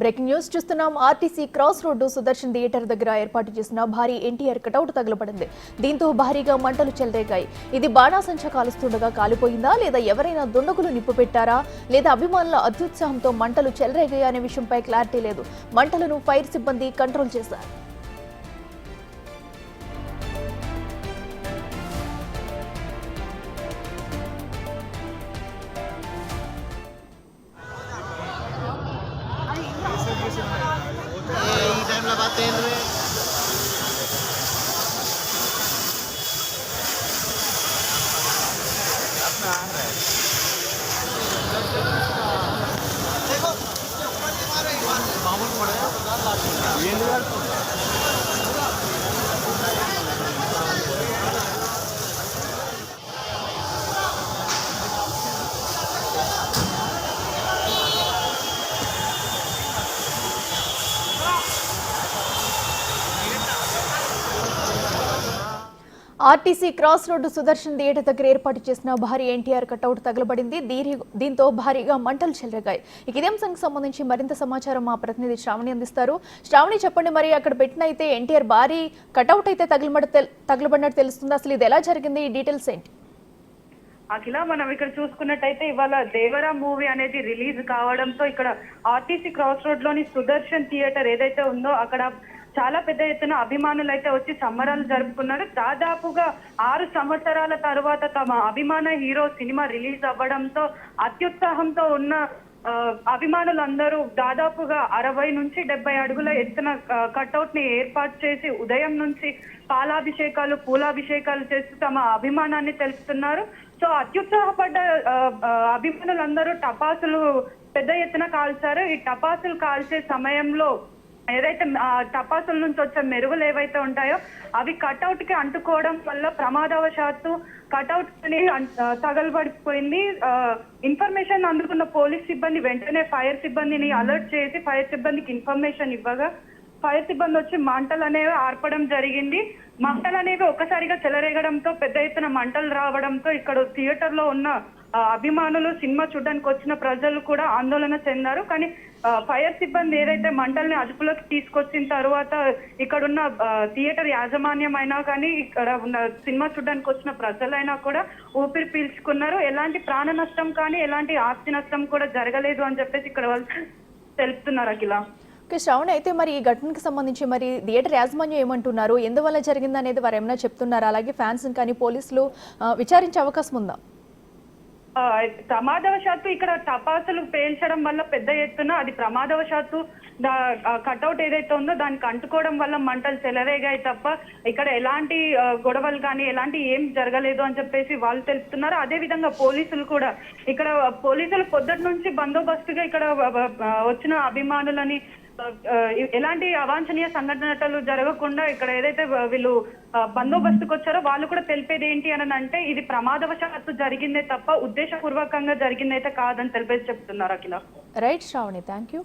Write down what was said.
Breaking news చూస్తున్నాం. RTC cross road Sudarshan theatre దగ్గర ఏర్పాటు చేసిన భారీ ఎన్టీఆర్ కటౌట్ తగలబడింది. దీంతో భారీగా మంటలు చెలరేగాయి. ఇది బాణాసంచా కాలుస్తుండగా కాలిపోయిందా లేదా ఎవరైనా దుండగులు నిప్పు పెట్టారా లేదా అభిమానుల అత్యుత్సాహంతో మంటలు చెలరేగాయా అనే విషయంపై క్లారిటీ లేదు. మంటలను ఫైర్ సిబ్బంది కంట్రోల్ చేశారు. RTC cross road Sudarshan theatre దగ్గర ఏర్పాటు చేసిన భారీ ఎన్టీఆర్ కటౌట్ తగలబడింది. దీంతో భారీగా మంటలు చెలరేగాయి. ఇదే అంశానికి సంబంధించి మరింత సమాచారం మా ప్రతినిధి శ్రావణి అందిస్తారు. శ్రావణి, చెప్పండి, మరి అక్కడ పెట్టిన అయితే ఎన్టీఆర్ భారీ కటౌట్ అయితే తగలబడినట్టు తెలుస్తుంది. అసలు ఇది ఎలా జరిగింది? ఈ డీటెయిల్స్ ఏంటి? అఖిల, మనం ఇక్కడ చూసుకున్నట్టయితే ఇవాళ దేవరా మూవీ అనేది రిలీజ్ కావడంతో ఇక్కడ ఆర్టీసీ క్రాస్ రోడ్ లోని సుదర్శన్ థియేటర్ ఏదైతే ఉందో అక్కడ చాలా పెద్ద ఎత్తున అభిమానులు అయితే వచ్చి సంబరాలు జరుపుకున్నారు. దాదాపుగా 6 సంవత్సరాల తర్వాత తమ అభిమాన హీరో సినిమా రిలీజ్ అవ్వడంతో అత్యుత్సాహంతో ఉన్న అభిమానులందరూ దాదాపుగా 60 నుంచి 70 అడుగుల ఎత్తున కట్అవుట్ ని ఏర్పాటు చేసి ఉదయం నుంచి పాలాభిషేకాలు పూలాభిషేకాలు చేస్తూ తమ అభిమానాన్ని తెలుపుతున్నారు. సో అత్యుత్సాహపడ్డ అభిమానులందరూ టపాసులు పెద్ద ఎత్తున కాల్చారు. ఈ టపాసులు కాల్చే సమయంలో ఏదైతే టపాసుల నుంచి వచ్చే మెరుగులు ఏవైతే ఉంటాయో అవి కట్అవుట్ కి అంటుకోవడం వల్ల ప్రమాదవశాత్తు కట్అవుట్ ని తగలబడిపోయింది. ఇన్ఫర్మేషన్ అందుకున్న పోలీస్ సిబ్బంది వెంటనే ఫైర్ సిబ్బందిని అలర్ట్ చేసి ఫైర్ సిబ్బందికి ఇన్ఫర్మేషన్ ఇవ్వగా ఫైర్ సిబ్బంది వచ్చి మంటలు అనేవి ఆర్పడం జరిగింది. మంటలు అనేవి ఒక్కసారిగా చెలరేగడంతో పెద్ద ఎత్తున మంటలు రావడంతో ఇక్కడ థియేటర్ లో ఉన్న అభిమానులు, సినిమా చూడడానికి వచ్చిన ప్రజలు కూడా ఆందోళన చెందారు. కానీ ఫైర్ సిబ్బంది ఏదైతే మంటల్ని అదుపులోకి తీసుకొచ్చిన తర్వాత ఇక్కడున్న థియేటర్ యాజమాన్యం అయినా కానీ ఇక్కడ ఉన్న సినిమా చూడడానికి వచ్చిన ప్రజలైనా కూడా ఊపిరి పీల్చుకున్నారు. ఎలాంటి ప్రాణ నష్టం కానీ ఎలాంటి ఆస్తి నష్టం కూడా జరగలేదు అని చెప్పేసి ఇక్కడ వాళ్ళు తెలుపుతున్నారు. అఖిల, శ్రావణి, అయితే మరి ఈ ఘటనకు సంబంధించి మరి థియేటర్ యాజమాన్యం ఏమంటున్నారు? ఎందువల్ల జరిగింది అనేది వారు ఏమైనా చెప్తున్నారు? అలాగే ఫ్యాన్స్ కానీ పోలీసులు విచారించే అవకాశం ఉందా? ప్రమాదవశాత్తు ఇక్కడ టపాసులు పేల్చడం వల్ల పెద్ద ఎత్తున అది ప్రమాదవశాత్తు కట్అవుట్ ఏదైతే ఉందో దానికి అంటుకోవడం వల్ల మంటలు చెలరేగాయి తప్ప ఇక్కడ ఎలాంటి గొడవలు కానీ ఎలాంటి ఏం జరగలేదు అని చెప్పేసి వాళ్ళు తెలుపుతున్నారు. అదే విధంగా పోలీసులు కూడా ఇక్కడ పోలీసులు పొద్దుటి నుంచి బందోబస్తుగా ఇక్కడ వచ్చిన అభిమానులని ఎలాంటి అవాంఛనీయ సంఘటనలు జరగకుండా ఇక్కడ ఏదైతే వీళ్ళు బందోబస్తుకు వచ్చారో వాళ్ళు కూడా తెలిపేది ఏంటి అని అంటే ఇది ప్రమాదవశాత్తు జరిగిందే తప్ప ఉద్దేశపూర్వకంగా జరిగిందైతే కాదని తెలిపేసి చెప్తున్నారు. అఖిల, రైట్ శ్రావణి, థ్యాంక్ యూ.